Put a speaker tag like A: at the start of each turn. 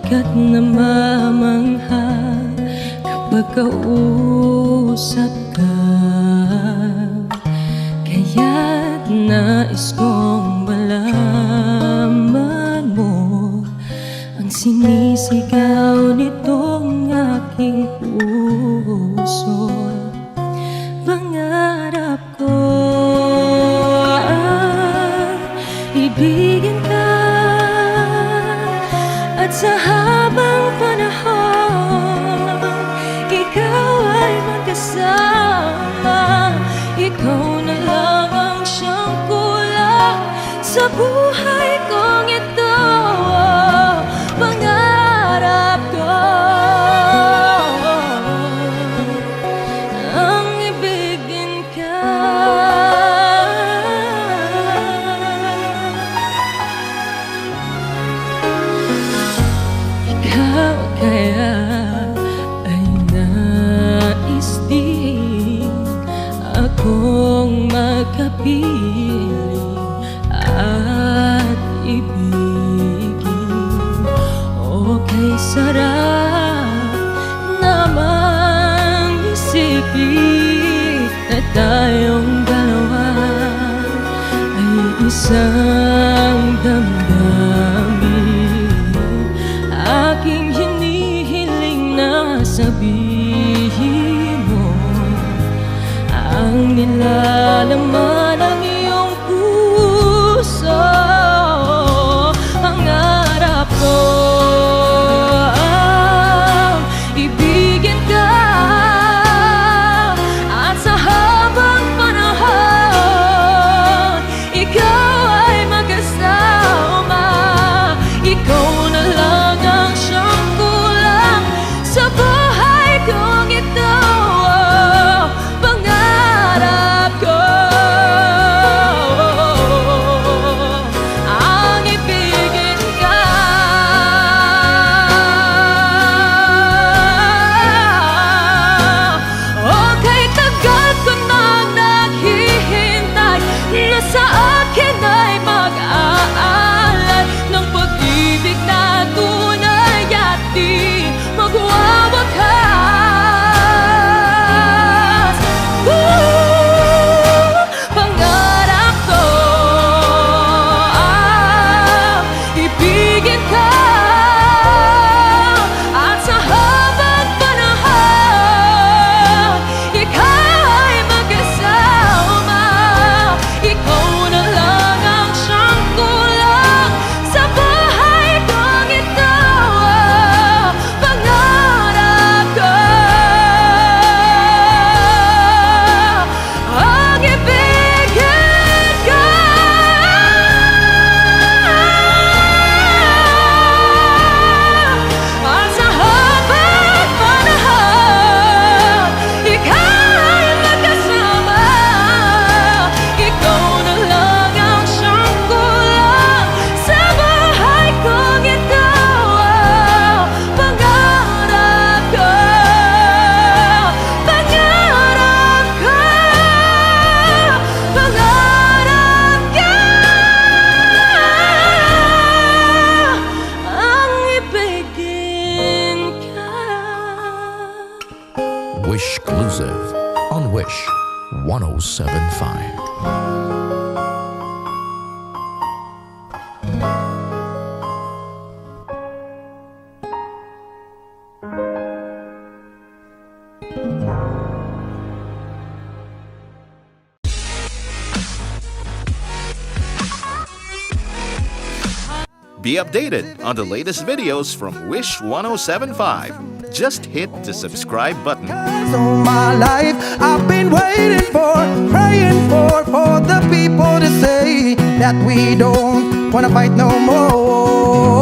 A: ka't namamangha kapag kausap ka. Kaya't nais kong malaman mo ang sinisigaw nitong aking puso. Pangarap ko ang ibigin ka, at sa habang panahon ikaw ay magkasama. Ikaw na lang ang siyang kulang sa buhay kong ito. Pangarap ko ang ibigin ka. Ikaw kaya ay nais din akong magkapiling at ibigin. O kay sarap namang isipin na tayong dalawa ay isang damdamin. Aking hinihiling na sabihin mo ang nilalaman ng iyong puso. Pangarap ko ang ibigin ka, at sa habang panahon ikaw ay magkasama. Ikaw na lang ang siyang kulang sa buhay kong ito. Pangarap ko ang ibigin ka. Okay, tagal ko nang naghihintay na sa akin ay mag-aalay ng pag-ibig na tunay at di magwawakas. Pangarap ko ang ibigin ka, at sa habang panahon ikaw ay magkasama. Ikaw na lang ang siyang kulang sa buhay kong ito. Pangarap ko ang ibigin ka. At sa habang panahon ikaw ay magkasama. Ikaw na lang ang siyang kulang sa buhay kong ito. Pangarap ko, pangarap ko, pangarap ko ang ibigin ka.
B: Wishclusive on Wish 1075.
C: Be updated on the latest videos from Wish 1075. Just hit the subscribe button.
D: All my life I've been waiting for, praying for the people to say that we don't wanna fight no more.